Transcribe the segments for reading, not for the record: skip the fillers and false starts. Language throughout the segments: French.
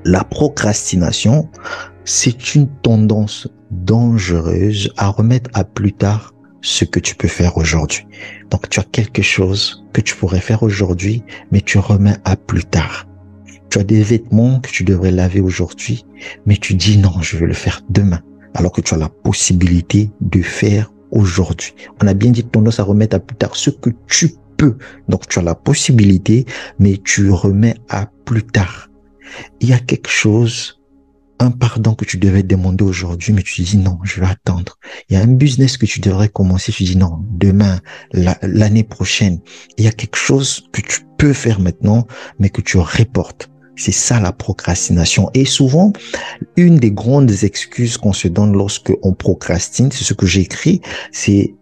La procrastination, c'est une tendance dangereuse à remettre à plus tard ce que tu peux faire aujourd'hui. Donc, tu as quelque chose que tu pourrais faire aujourd'hui, mais tu remets à plus tard. Tu as des vêtements que tu devrais laver aujourd'hui, mais tu dis non, je vais le faire demain, alors que tu as la possibilité de faire aujourd'hui. On a bien dit tendance à remettre à plus tard ce que tu peux. Donc, tu as la possibilité, mais tu remets à plus tard. Il y a quelque chose, un pardon que tu devais demander aujourd'hui, mais tu dis non, je vais attendre. Il y a un business que tu devrais commencer, tu dis non, demain, l'année prochaine. Il y a quelque chose que tu peux faire maintenant, mais que tu reportes. C'est ça la procrastination. Et souvent, une des grandes excuses qu'on se donne lorsque on procrastine, c'est ce que j'écris, c'est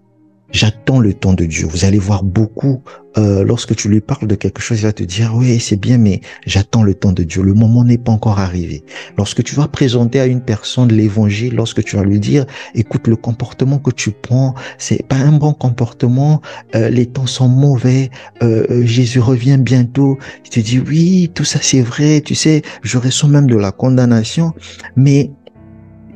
j'attends le temps de Dieu. Vous allez voir beaucoup, lorsque tu lui parles de quelque chose, il va te dire, oui, c'est bien, mais j'attends le temps de Dieu. Le moment n'est pas encore arrivé. Lorsque tu vas présenter à une personne l'évangile, lorsque tu vas lui dire, écoute, le comportement que tu prends, c'est pas un bon comportement, les temps sont mauvais, Jésus revient bientôt. Il te dit, oui, tout ça c'est vrai, tu sais, je ressens même de la condamnation, mais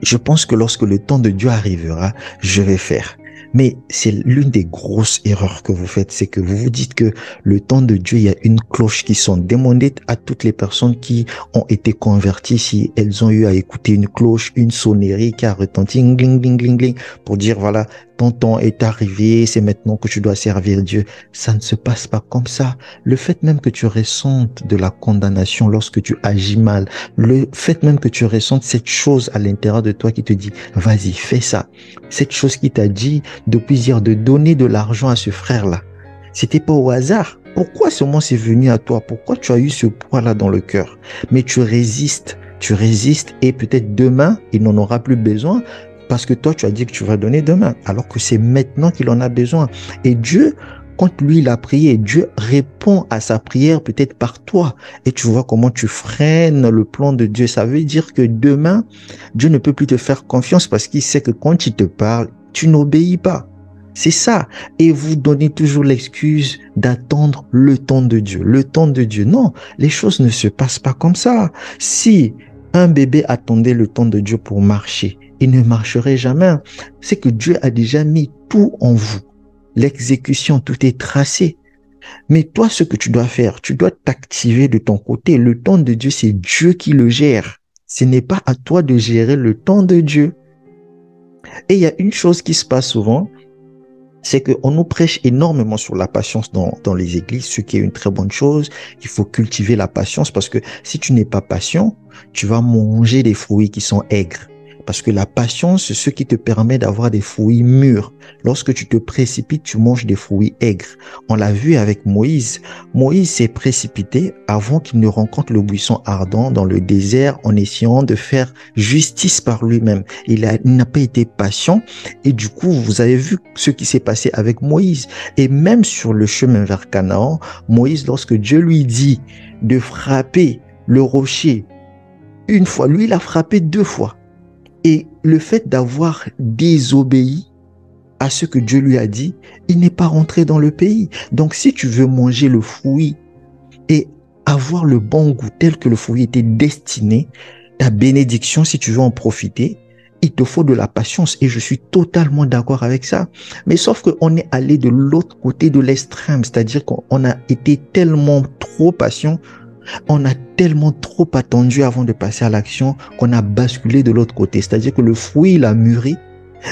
je pense que lorsque le temps de Dieu arrivera, je vais faire. Mais c'est l'une des grosses erreurs que vous faites, c'est que vous vous dites que le temps de Dieu, il y a une cloche qui sonne. Demandez à toutes les personnes qui ont été converties si elles ont eu à écouter une cloche, une sonnerie qui a retenti, gling, gling, gling, gling, pour dire voilà, ton temps est arrivé, c'est maintenant que tu dois servir Dieu. Ça ne se passe pas comme ça. Le fait même que tu ressentes de la condamnation lorsque tu agis mal, le fait même que tu ressentes cette chose à l'intérieur de toi qui te dit, vas-y, fais ça. Cette chose qui t'a dit depuis hier de donner de l'argent à ce frère-là. C'était pas au hasard. Pourquoi seulement c'est venu à toi? Pourquoi tu as eu ce poids-là dans le cœur? Mais tu résistes et peut-être demain, il n'en aura plus besoin parce que toi, tu as dit que tu vas donner demain, alors que c'est maintenant qu'il en a besoin. Et Dieu, quand lui, il a prié, Dieu répond à sa prière peut-être par toi. Et tu vois comment tu freines le plan de Dieu. Ça veut dire que demain, Dieu ne peut plus te faire confiance parce qu'il sait que quand il te parle, tu n'obéis pas. C'est ça. Et vous donnez toujours l'excuse d'attendre le temps de Dieu. Le temps de Dieu. Non, les choses ne se passent pas comme ça. Si un bébé attendait le temps de Dieu pour marcher, il ne marcherait jamais. C'est que Dieu a déjà mis tout en vous. L'exécution, tout est tracé. Mais toi, ce que tu dois faire, tu dois t'activer de ton côté. Le temps de Dieu, c'est Dieu qui le gère. Ce n'est pas à toi de gérer le temps de Dieu. Et il y a une chose qui se passe souvent, c'est qu'on nous prêche énormément sur la patience dans les églises, ce qui est une très bonne chose. Il faut cultiver la patience parce que si tu n'es pas patient, tu vas manger des fruits qui sont aigres. Parce que la patience, c'est ce qui te permet d'avoir des fruits mûrs. Lorsque tu te précipites, tu manges des fruits aigres. On l'a vu avec Moïse. Moïse s'est précipité avant qu'il ne rencontre le buisson ardent dans le désert en essayant de faire justice par lui-même. Il n'a pas été patient et du coup, vous avez vu ce qui s'est passé avec Moïse. Et même sur le chemin vers Canaan, Moïse, lorsque Dieu lui dit de frapper le rocher une fois, lui, il a frappé 2 fois. Et le fait d'avoir désobéi à ce que Dieu lui a dit, il n'est pas rentré dans le pays. Donc, si tu veux manger le fruit et avoir le bon goût tel que le fruit était destiné, ta bénédiction, si tu veux en profiter, il te faut de la patience. Et je suis totalement d'accord avec ça. Mais sauf qu'on est allé de l'autre côté de l'extrême, c'est-à-dire qu'on a été tellement trop patient. On a tellement trop attendu avant de passer à l'action qu'on a basculé de l'autre côté. C'est-à-dire que le fruit, il a mûri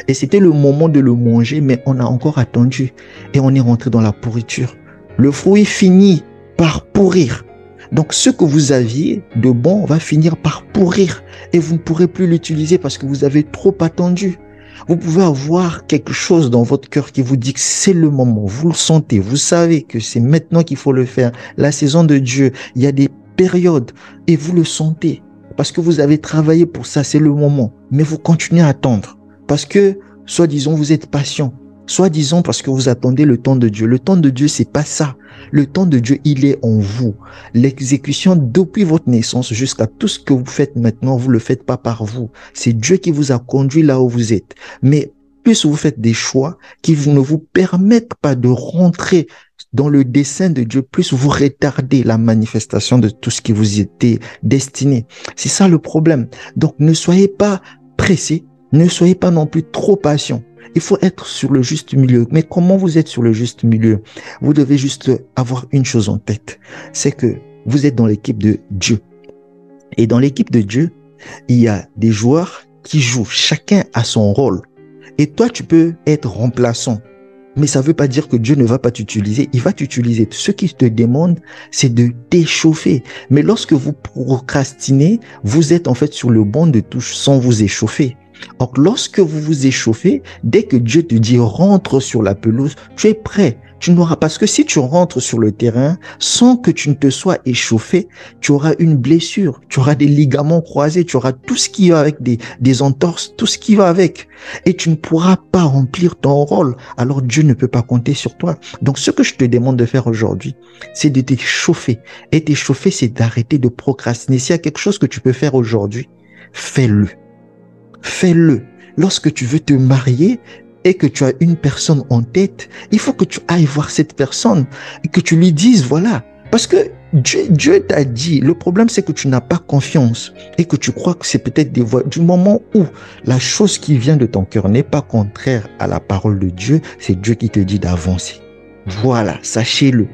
et c'était le moment de le manger, mais on a encore attendu et on est rentré dans la pourriture. Le fruit finit par pourrir. Donc, ce que vous aviez de bon va finir par pourrir et vous ne pourrez plus l'utiliser parce que vous avez trop attendu. Vous pouvez avoir quelque chose dans votre cœur qui vous dit que c'est le moment. Vous le sentez, vous savez que c'est maintenant qu'il faut le faire. La saison de Dieu, il y a des périodes et vous le sentez parce que vous avez travaillé pour ça, c'est le moment. Mais vous continuez à attendre parce que, soi-disant, vous êtes patient. Soi-disant parce que vous attendez le temps de Dieu. Le temps de Dieu, c'est pas ça. Le temps de Dieu, il est en vous. L'exécution depuis votre naissance jusqu'à tout ce que vous faites maintenant, vous le faites pas par vous. C'est Dieu qui vous a conduit là où vous êtes. Mais plus vous faites des choix qui ne vous permettent pas de rentrer dans le dessein de Dieu, plus vous retardez la manifestation de tout ce qui vous était destiné. C'est ça le problème. Donc, ne soyez pas pressés, ne soyez pas non plus trop patients. Il faut être sur le juste milieu. Mais comment vous êtes sur le juste milieu? Vous devez juste avoir une chose en tête. C'est que vous êtes dans l'équipe de Dieu. Et dans l'équipe de Dieu, il y a des joueurs qui jouent. Chacun a son rôle. Et toi, tu peux être remplaçant. Mais ça ne veut pas dire que Dieu ne va pas t'utiliser. Il va t'utiliser. Ce qu'il te demande, c'est de t'échauffer. Mais lorsque vous procrastinez, vous êtes en fait sur le banc de touche sans vous échauffer. Donc, lorsque vous vous échauffez, dès que Dieu te dit rentre sur la pelouse, tu es prêt. Tu n'auras, parce que si tu rentres sur le terrain sans que tu ne te sois échauffé, tu auras une blessure, tu auras des ligaments croisés, tu auras tout ce qui va avec des entorses, tout ce qui va avec. Et tu ne pourras pas remplir ton rôle. Alors Dieu ne peut pas compter sur toi. Donc, ce que je te demande de faire aujourd'hui, c'est de t'échauffer. Et t'échauffer, c'est d'arrêter de procrastiner. S'il y a quelque chose que tu peux faire aujourd'hui, fais-le. Fais-le. Lorsque tu veux te marier et que tu as une personne en tête, il faut que tu ailles voir cette personne et que tu lui dises, voilà. Parce que Dieu t'a dit, le problème c'est que tu n'as pas confiance et que tu crois que c'est peut-être des voies. Du moment où la chose qui vient de ton cœur n'est pas contraire à la parole de Dieu, c'est Dieu qui te dit d'avancer. Voilà, sachez-le.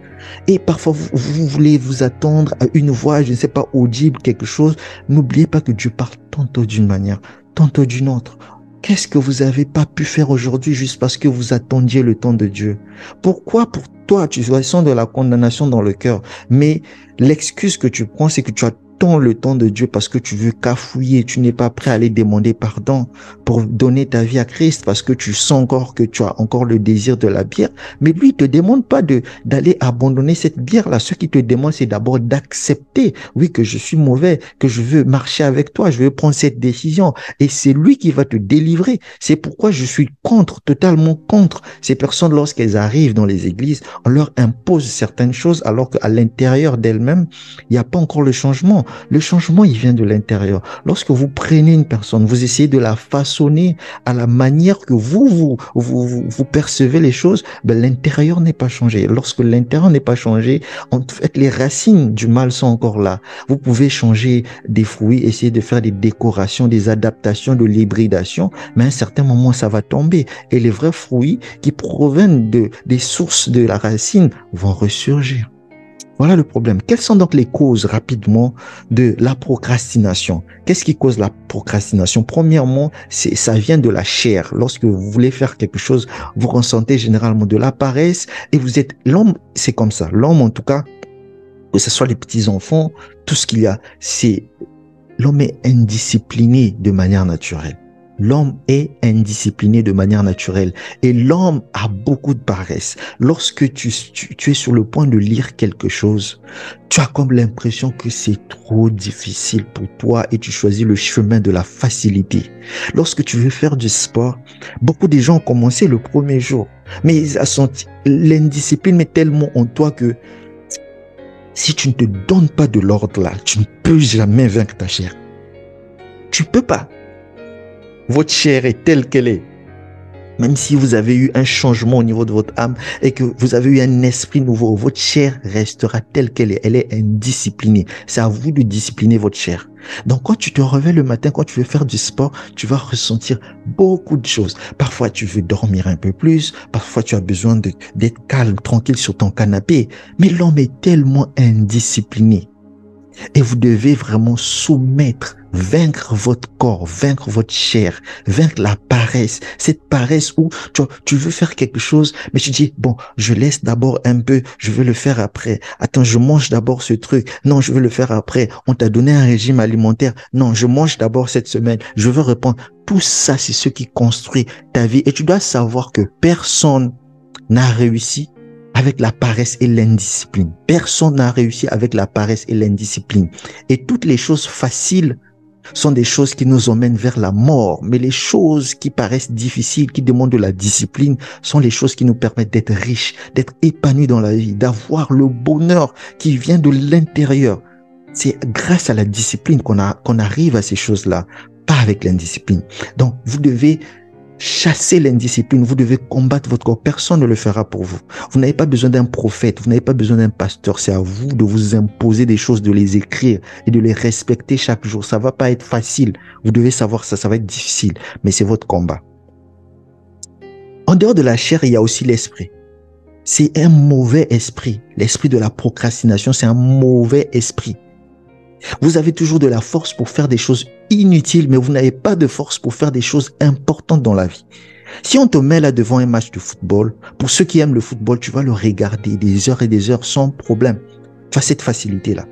Et parfois, vous voulez vous attendre à une voix, je ne sais pas, audible, quelque chose. N'oubliez pas que Dieu parle tantôt d'une manière, tantôt d'une autre. Qu'est-ce que vous n'avez pas pu faire aujourd'hui juste parce que vous attendiez le temps de Dieu? Pourquoi pour toi, tu sens de la condamnation dans le cœur, mais l'excuse que tu prends, c'est que tu attends le temps de Dieu parce que tu veux cafouiller, tu n'es pas prêt à aller demander pardon pour donner ta vie à Christ parce que tu sens encore que tu as encore le désir de la bière. Mais lui, il te demande pas d'aller abandonner cette bière-là. Ce qu'il te demande, c'est d'abord d'accepter, oui, que je suis mauvais, que je veux marcher avec toi, je veux prendre cette décision. Et c'est lui qui va te délivrer. C'est pourquoi je suis totalement contre ces personnes lorsqu'elles arrivent dans les églises, on leur impose certaines choses alors qu'à l'intérieur d'elles-mêmes, il n'y a pas encore le changement. Le changement, il vient de l'intérieur. Lorsque vous prenez une personne, vous essayez de la façonner à la manière que vous percevez les choses, ben, l'intérieur n'est pas changé. Lorsque l'intérieur n'est pas changé, en fait, les racines du mal sont encore là. Vous pouvez changer des fruits, essayer de faire des décorations, des adaptations, de l'hybridation, mais à un certain moment, ça va tomber. Et les vrais fruits qui proviennent des sources de la racine vont ressurgir. Voilà le problème. Quelles sont donc les causes rapidement de la procrastination? Qu'est-ce qui cause la procrastination? Premièrement, ça vient de la chair. Lorsque vous voulez faire quelque chose, vous ressentez généralement de la paresse et l'homme, c'est comme ça. L'homme, en tout cas, que ce soit les petits-enfants, tout ce qu'il y a, l'homme est indiscipliné de manière naturelle. L'homme est indiscipliné de manière naturelle et l'homme a beaucoup de paresse. Lorsque tu es sur le point de lire quelque chose, tu as comme l'impression que c'est trop difficile pour toi et tu choisis le chemin de la facilité. Lorsque tu veux faire du sport, beaucoup de gens ont commencé le premier jour, mais ils ont senti l'indiscipline mais tellement en toi que si tu ne te donnes pas de l'ordre là, tu ne peux jamais vaincre ta chair. Tu peux pas. Votre chair est telle qu'elle est. Même si vous avez eu un changement au niveau de votre âme et que vous avez eu un esprit nouveau, votre chair restera telle qu'elle est. Elle est indisciplinée. C'est à vous de discipliner votre chair. Donc, quand tu te réveilles le matin, quand tu veux faire du sport, tu vas ressentir beaucoup de choses. Parfois, tu veux dormir un peu plus. Parfois, tu as besoin d'être calme, tranquille sur ton canapé. Mais l'homme est tellement indiscipliné. Et vous devez vraiment vaincre votre corps, vaincre votre chair, vaincre la paresse. Cette paresse où tu veux faire quelque chose, mais tu dis, bon, je laisse d'abord un peu, je veux le faire après. Attends, je mange d'abord ce truc. Non, je veux le faire après. On t'a donné un régime alimentaire. Non, je mange d'abord cette semaine. Je veux reprendre. Tout ça, c'est ce qui construit ta vie. Et tu dois savoir que personne n'a réussi avec la paresse et l'indiscipline. Personne n'a réussi avec la paresse et l'indiscipline. Et toutes les choses faciles sont des choses qui nous emmènent vers la mort. Mais les choses qui paraissent difficiles, qui demandent de la discipline, sont les choses qui nous permettent d'être riches, d'être épanouis dans la vie, d'avoir le bonheur qui vient de l'intérieur. C'est grâce à la discipline qu'on arrive à ces choses-là, pas avec l'indiscipline. Donc, vous devez Chassez l'indiscipline. Vous devez combattre votre corps. Personne ne le fera pour vous. Vous n'avez pas besoin d'un prophète. Vous n'avez pas besoin d'un pasteur. C'est à vous de vous imposer des choses, de les écrire et de les respecter chaque jour. Ça va pas être facile. Vous devez savoir ça. Ça va être difficile. Mais c'est votre combat. En dehors de la chair, il y a aussi l'esprit. C'est un mauvais esprit. L'esprit de la procrastination, c'est un mauvais esprit. Vous avez toujours de la force pour faire des choses inutiles, mais vous n'avez pas de force pour faire des choses importantes dans la vie. Si on te met là devant un match de football, pour ceux qui aiment le football, tu vas le regarder des heures et des heures sans problème. Tu as cette facilité-là.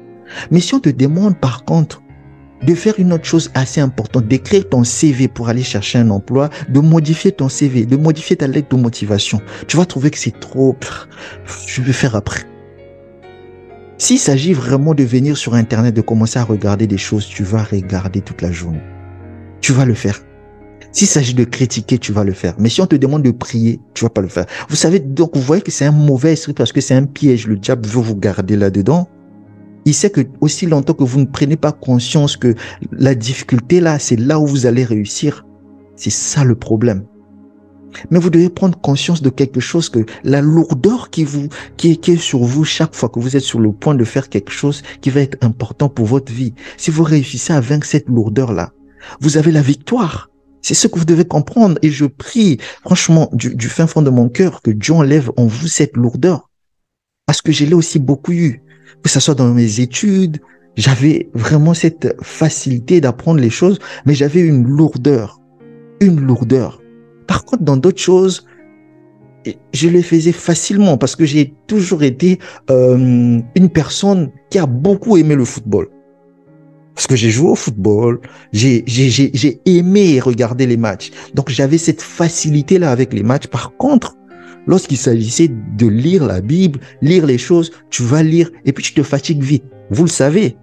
Mais si on te demande par contre de faire une autre chose assez importante, d'écrire ton CV pour aller chercher un emploi, de modifier ton CV, de modifier ta lettre de motivation, tu vas trouver que c'est trop, je vais faire après. S'il s'agit vraiment de venir sur Internet, de commencer à regarder des choses, tu vas regarder toute la journée. Tu vas le faire. S'il s'agit de critiquer, tu vas le faire. Mais si on te demande de prier, tu vas pas le faire. Vous savez, donc vous voyez que c'est un mauvais esprit parce que c'est un piège. Le diable veut vous garder là-dedans. Il sait que aussi longtemps que vous ne prenez pas conscience que la difficulté là, c'est là où vous allez réussir. C'est ça le problème. Mais vous devez prendre conscience de quelque chose, que la lourdeur qui est sur vous chaque fois que vous êtes sur le point de faire quelque chose qui va être important pour votre vie. Si vous réussissez à vaincre cette lourdeur-là, vous avez la victoire. C'est ce que vous devez comprendre. Et je prie, franchement, du fin fond de mon cœur, que Dieu enlève en vous cette lourdeur. Parce que je l'ai aussi beaucoup eu. Que ce soit dans mes études, j'avais vraiment cette facilité d'apprendre les choses, mais j'avais une lourdeur. Une lourdeur. Par contre, dans d'autres choses, je le faisais facilement parce que j'ai toujours été une personne qui a beaucoup aimé le football. Parce que j'ai joué au football, j'ai aimé regarder les matchs. Donc, j'avais cette facilité-là avec les matchs. Par contre, lorsqu'il s'agissait de lire la Bible, lire les choses, tu vas lire et puis tu te fatigues vite. Vous le savez.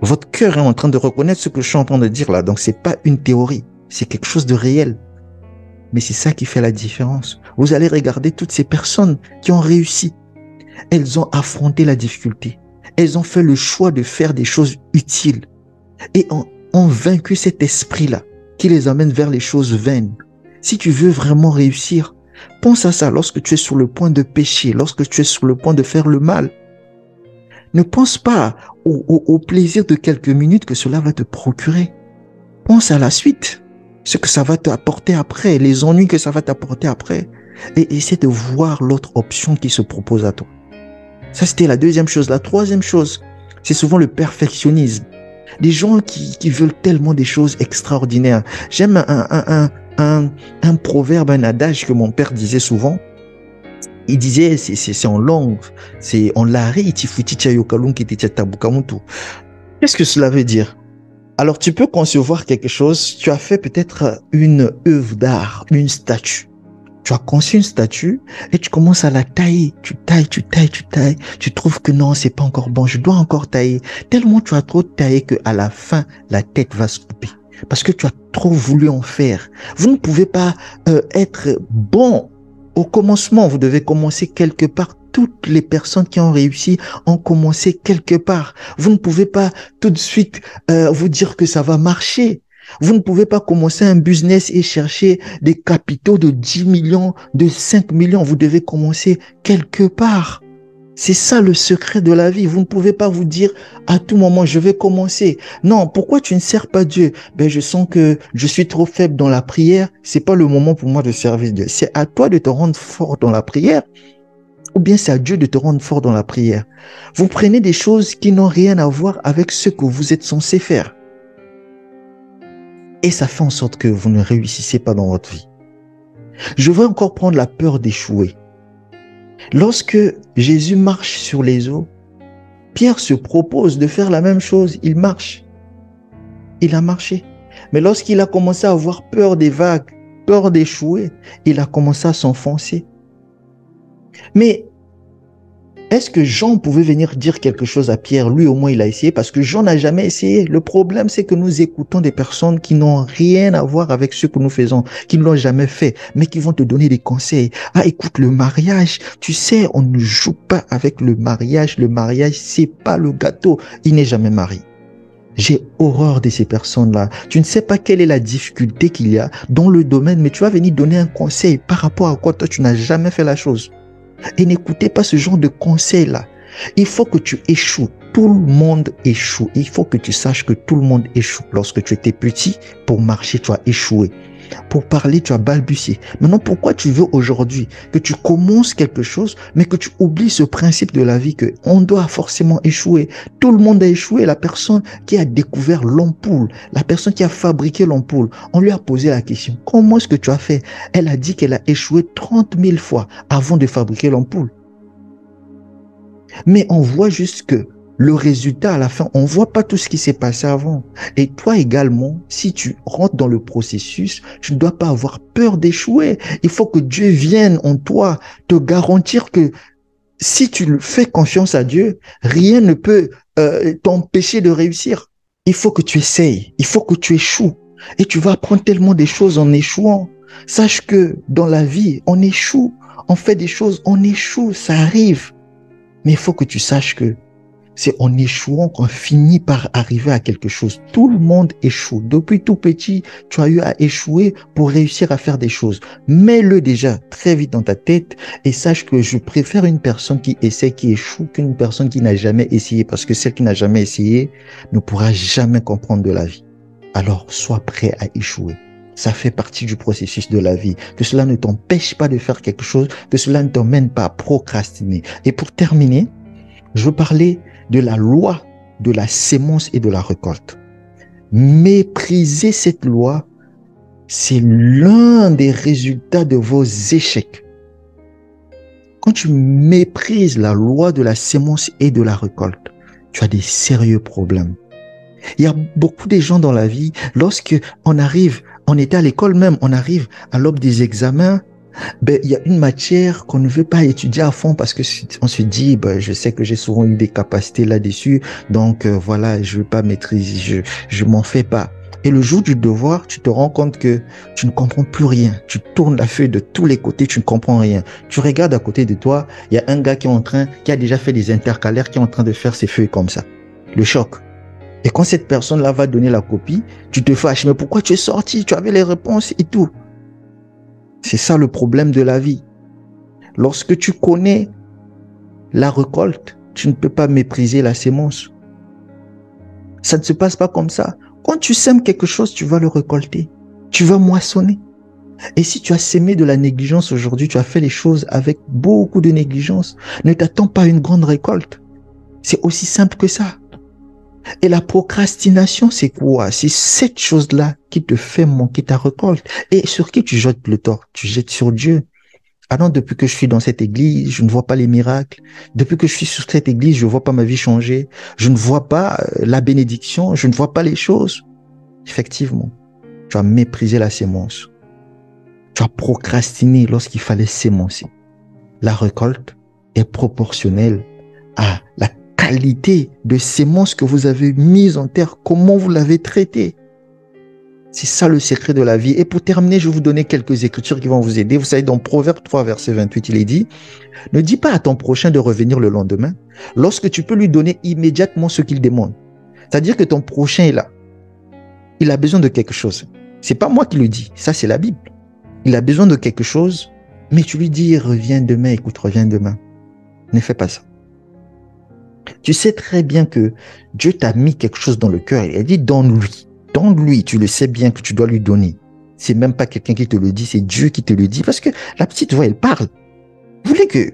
Votre cœur est en train de reconnaître ce que je suis en train de dire là. Donc, c'est pas une théorie. C'est quelque chose de réel. Mais c'est ça qui fait la différence. Vous allez regarder toutes ces personnes qui ont réussi. Elles ont affronté la difficulté. Elles ont fait le choix de faire des choses utiles. Et ont vaincu cet esprit-là qui les amène vers les choses vaines. Si tu veux vraiment réussir, pense à ça lorsque tu es sur le point de pécher, lorsque tu es sur le point de faire le mal. Ne pense pas au plaisir de quelques minutes que cela va te procurer. Pense à la suite. Ce que ça va t'apporter après, les ennuis que ça va t'apporter après. Et essaie de voir l'autre option qui se propose à toi. Ça, c'était la deuxième chose. La troisième chose, c'est souvent le perfectionnisme. Des gens qui veulent tellement des choses extraordinaires. J'aime un proverbe, un adage que mon père disait souvent. Il disait, c'est en langue, c'est en lari, tifuti chayokalung kiti chatabukamutu. Qu'est-ce que cela veut dire? Alors, tu peux concevoir quelque chose. Tu as fait peut-être une œuvre d'art, une statue. Tu as conçu une statue et tu commences à la tailler. Tu tailles. Tu trouves que non, c'est pas encore bon. Je dois encore tailler. Tellement tu as trop taillé qu'à la fin, la tête va se couper. Parce que tu as trop voulu en faire. Vous ne pouvez pas être bon au commencement. Vous devez commencer quelque part. Toutes les personnes qui ont réussi ont commencé quelque part. Vous ne pouvez pas tout de suite vous dire que ça va marcher. Vous ne pouvez pas commencer un business et chercher des capitaux de 10 millions, de 5 millions. Vous devez commencer quelque part. C'est ça le secret de la vie. Vous ne pouvez pas vous dire à tout moment, je vais commencer. Non, pourquoi tu ne sers pas Dieu? Je sens que je suis trop faible dans la prière. C'est pas le moment pour moi de servir Dieu. C'est à toi de te rendre fort dans la prière. Ou bien c'est à Dieu de te rendre fort dans la prière. Vous prenez des choses qui n'ont rien à voir avec ce que vous êtes censé faire. Et ça fait en sorte que vous ne réussissez pas dans votre vie. Je veux encore prendre la peur d'échouer. Lorsque Jésus marche sur les eaux, Pierre se propose de faire la même chose. Il marche. Il a marché. Mais lorsqu'il a commencé à avoir peur des vagues, peur d'échouer, il a commencé à s'enfoncer. Mais est-ce que Jean pouvait venir dire quelque chose à Pierre? Lui, au moins, il a essayé parce que Jean n'a jamais essayé. Le problème, c'est que nous écoutons des personnes qui n'ont rien à voir avec ce que nous faisons, qui ne l'ont jamais fait, mais qui vont te donner des conseils. Ah, écoute, le mariage, tu sais, on ne joue pas avec le mariage. Le mariage, c'est pas le gâteau. Il n'est jamais marié. J'ai horreur de ces personnes-là. Tu ne sais pas quelle est la difficulté qu'il y a dans le domaine, mais tu vas venir donner un conseil par rapport à quoi toi tu n'as jamais fait la chose. Et n'écoutez pas ce genre de conseils-là. Il faut que tu échoues. Tout le monde échoue. Il faut que tu saches que tout le monde échoue. Lorsque tu étais petit, pour marcher, tu as échoué. Pour parler, tu as balbutié. Maintenant, pourquoi tu veux aujourd'hui que tu commences quelque chose, mais que tu oublies ce principe de la vie que on doit forcément échouer? Tout le monde a échoué. La personne qui a découvert l'ampoule, la personne qui a fabriqué l'ampoule, on lui a posé la question, comment est-ce que tu as fait? Elle a dit qu'elle a échoué 30 000 fois avant de fabriquer l'ampoule. Mais on voit juste que le résultat à la fin, on voit pas tout ce qui s'est passé avant. Et toi également, si tu rentres dans le processus, tu ne dois pas avoir peur d'échouer. Il faut que Dieu vienne en toi te garantir que si tu fais confiance à Dieu, rien ne peut t'empêcher de réussir. Il faut que tu essayes, il faut que tu échoues. Et tu vas apprendre tellement des choses en échouant. Sache que dans la vie, on échoue, on fait des choses, on échoue, ça arrive. Mais il faut que tu saches que c'est en échouant qu'on finit par arriver à quelque chose. Tout le monde échoue. Depuis tout petit, tu as eu à échouer pour réussir à faire des choses. Mets-le déjà très vite dans ta tête et sache que je préfère une personne qui essaie, qui échoue, qu'une personne qui n'a jamais essayé, parce que celle qui n'a jamais essayé ne pourra jamais comprendre de la vie. Alors, sois prêt à échouer. Ça fait partie du processus de la vie. Que cela ne t'empêche pas de faire quelque chose, que cela ne t'emmène pas à procrastiner. Et pour terminer, je veux parler de la loi de la sémence et de la récolte. Mépriser cette loi, c'est l'un des résultats de vos échecs. Quand tu méprises la loi de la sémence et de la récolte, tu as des sérieux problèmes. Il y a beaucoup de gens dans la vie, lorsque on était à l'école même, on arrive à l'aube des examens, il y a une matière qu'on ne veut pas étudier à fond parce que on se dit, je sais que j'ai souvent eu des capacités là-dessus, donc voilà, je veux pas maîtriser, je m'en fais pas. Et le jour du devoir, tu te rends compte que tu ne comprends plus rien. Tu tournes la feuille de tous les côtés, tu ne comprends rien. Tu regardes à côté de toi, il y a un gars qui a déjà fait des intercalaires, qui est en train de faire ses feuilles comme ça. Le choc. Et quand cette personne-là va donner la copie, tu te fâches. Mais pourquoi tu es sorti? Tu avais les réponses et tout. C'est ça le problème de la vie. Lorsque tu connais la récolte, tu ne peux pas mépriser la sémence. Ça ne se passe pas comme ça. Quand tu sèmes quelque chose, tu vas le récolter. Tu vas moissonner. Et si tu as sémé de la négligence aujourd'hui, tu as fait les choses avec beaucoup de négligence, ne t'attends pas à une grande récolte. C'est aussi simple que ça. Et la procrastination, c'est quoi? C'est cette chose-là qui te fait manquer ta récolte. Et sur qui tu jettes le tort? Tu jettes sur Dieu. Ah non, depuis que je suis dans cette église, je ne vois pas les miracles. Depuis que je suis sur cette église, je ne vois pas ma vie changer. Je ne vois pas la bénédiction. Je ne vois pas les choses. Effectivement, tu as méprisé la sémence. Tu as procrastiné lorsqu'il fallait sémencer. La récolte est proportionnelle à la qualité de sémence que vous avez mise en terre, comment vous l'avez traitée. C'est ça le secret de la vie. Et pour terminer, je vais vous donner quelques écritures qui vont vous aider. Vous savez, dans Proverbe 3, verset 28, il est dit, ne dis pas à ton prochain de revenir le lendemain, lorsque tu peux lui donner immédiatement ce qu'il demande. C'est-à-dire que ton prochain est là. Il a besoin de quelque chose. C'est pas moi qui le dis, ça c'est la Bible. Il a besoin de quelque chose, mais tu lui dis, reviens demain, écoute, reviens demain. Ne fais pas ça. Tu sais très bien que Dieu t'a mis quelque chose dans le cœur. Il a dit, donne-lui. Donne-lui. Tu le sais bien que tu dois lui donner. C'est même pas quelqu'un qui te le dit, c'est Dieu qui te le dit. Parce que la petite voix, elle parle. Vous voulez que...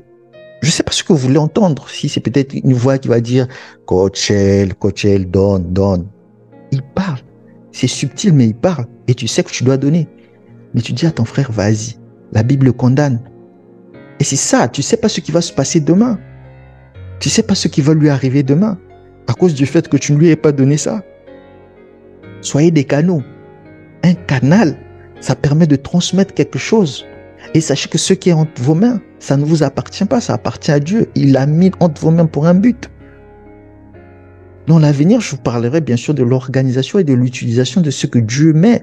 Je sais pas ce que vous voulez entendre. Si c'est peut-être une voix qui va dire, Coach El, donne. Il parle. C'est subtil, mais il parle. Et tu sais que tu dois donner. Mais tu dis à ton frère, vas-y. La Bible le condamne. Et c'est ça. Tu sais pas ce qui va se passer demain. Tu sais pas ce qui va lui arriver demain à cause du fait que tu ne lui aies pas donné ça. Soyez des canaux. Un canal, ça permet de transmettre quelque chose. Et sachez que ce qui est entre vos mains, ça ne vous appartient pas, ça appartient à Dieu. Il l'a mis entre vos mains pour un but. Dans l'avenir, je vous parlerai bien sûr de l'organisation et de l'utilisation de ce que Dieu met.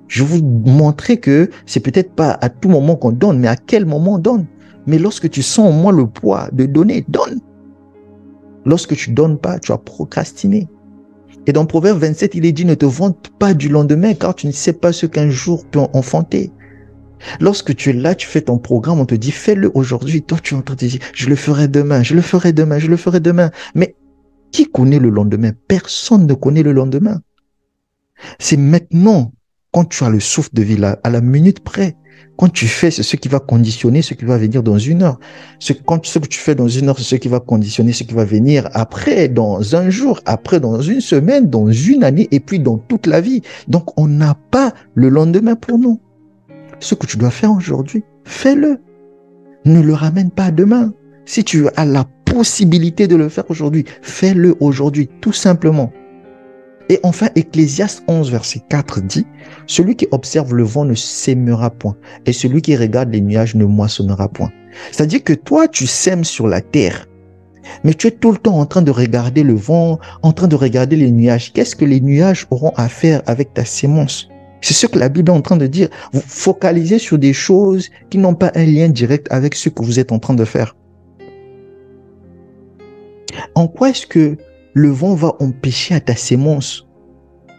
Je vais vous montrer que c'est peut-être pas à tout moment qu'on donne, mais à quel moment on donne. Mais lorsque tu sens en moi le poids de donner, donne. Lorsque tu donnes pas, tu as procrastiné. Et dans Proverbe 27, il est dit, ne te vante pas du lendemain, car tu ne sais pas ce qu'un jour peut enfanter. Lorsque tu es là, tu fais ton programme, on te dit, fais-le aujourd'hui. Toi, tu es en train de te dire, je le ferai demain, je le ferai demain, je le ferai demain. Mais qui connaît le lendemain? Personne ne connaît le lendemain. C'est maintenant, quand tu as le souffle de vie là, à la minute près, quand tu fais, c'est ce qui va conditionner ce qui va venir dans une heure. Ce que tu fais dans une heure, c'est ce qui va conditionner ce qui va venir après, dans un jour, après, dans une semaine, dans une année, et puis dans toute la vie. Donc, on n'a pas le lendemain pour nous. Ce que tu dois faire aujourd'hui, fais-le. Ne le ramène pas demain. Si tu as la possibilité de le faire aujourd'hui, fais-le aujourd'hui, tout simplement. Et enfin, Ecclésiaste 11, verset 4 dit, « Celui qui observe le vent ne sèmera point, et celui qui regarde les nuages ne moissonnera point. » C'est-à-dire que toi, tu sèmes sur la terre, mais tu es tout le temps en train de regarder le vent, en train de regarder les nuages. Qu'est-ce que les nuages auront à faire avec ta sémence? C'est ce que la Bible est en train de dire. Vous focalisez sur des choses qui n'ont pas un lien direct avec ce que vous êtes en train de faire. En quoi est-ce que le vent va empêcher à ta sémence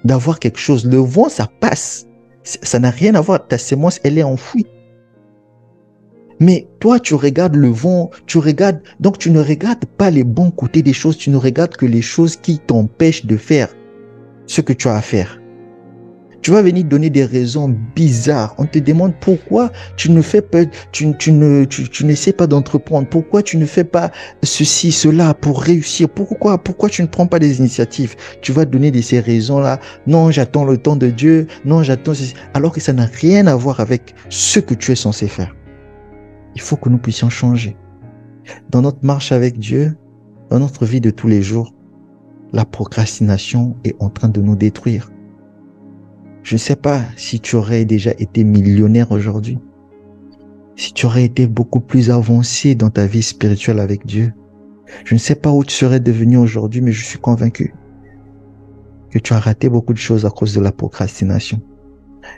d'avoir quelque chose? Le vent, ça passe. Ça n'a rien à voir. Ta sémence, elle est enfouie. Mais toi, tu regardes le vent, donc tu ne regardes pas les bons côtés des choses, tu ne regardes que les choses qui t'empêchent de faire ce que tu as à faire. Tu vas venir donner des raisons bizarres. On te demande pourquoi tu ne fais pas, tu n'essaies pas d'entreprendre. Pourquoi tu ne fais pas ceci, cela pour réussir? Pourquoi tu ne prends pas des initiatives? Tu vas donner ces raisons-là. Non, j'attends le temps de Dieu. Non, j'attends ceci. Alors que ça n'a rien à voir avec ce que tu es censé faire. Il faut que nous puissions changer. Dans notre marche avec Dieu, dans notre vie de tous les jours, la procrastination est en train de nous détruire. Je ne sais pas si tu aurais déjà été millionnaire aujourd'hui, si tu aurais été beaucoup plus avancé dans ta vie spirituelle avec Dieu. Je ne sais pas où tu serais devenu aujourd'hui, mais je suis convaincu que tu as raté beaucoup de choses à cause de la procrastination.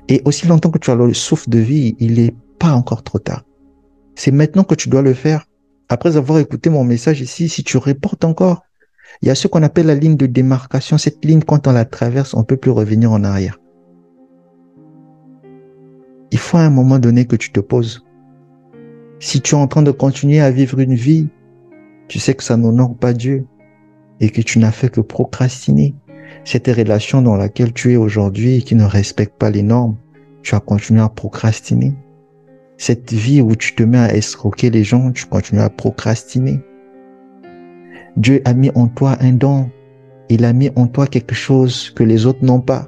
Et aussi longtemps que tu as le souffle de vie, il n'est pas encore trop tard. C'est maintenant que tu dois le faire. Après avoir écouté mon message ici, si tu reportes encore, il y a ce qu'on appelle la ligne de démarcation. Cette ligne, quand on la traverse, on ne peut plus revenir en arrière. Il faut à un moment donné que tu te poses. Si tu es en train de continuer à vivre une vie, tu sais que ça n'honore pas Dieu et que tu n'as fait que procrastiner. Cette relation dans laquelle tu es aujourd'hui et qui ne respecte pas les normes, tu as continué à procrastiner. Cette vie où tu te mets à escroquer les gens, tu continues à procrastiner. Dieu a mis en toi un don. Il a mis en toi quelque chose que les autres n'ont pas.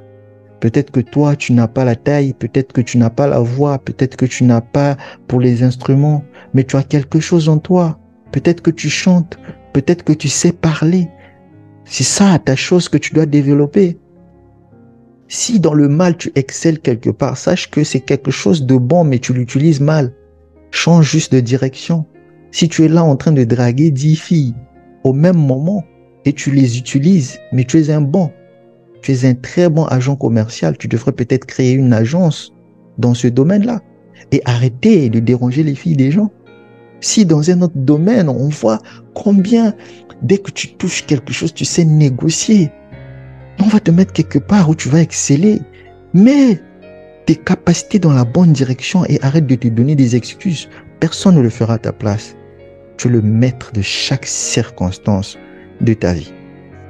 Peut-être que toi, tu n'as pas la taille, peut-être que tu n'as pas la voix, peut-être que tu n'as pas pour les instruments, mais tu as quelque chose en toi. Peut-être que tu chantes, peut-être que tu sais parler. C'est ça ta chose que tu dois développer. Si dans le mal tu excelles quelque part, sache que c'est quelque chose de bon, mais tu l'utilises mal. Change juste de direction. Si tu es là en train de draguer 10 filles au même moment et tu les utilises, mais tu es un bon. Tu es un très bon agent commercial. Tu devrais peut-être créer une agence dans ce domaine-là et arrêter de déranger les filles des gens. Si dans un autre domaine, on voit combien, dès que tu touches quelque chose, tu sais négocier. On va te mettre quelque part où tu vas exceller. Mets tes capacités dans la bonne direction et arrête de te donner des excuses. Personne ne le fera à ta place. Tu es le maître de chaque circonstance de ta vie.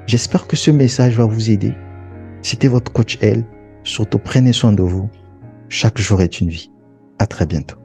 J'espère que ce message va vous aider. C'était votre coach L. Surtout, prenez soin de vous. Chaque jour est une vie. À très bientôt.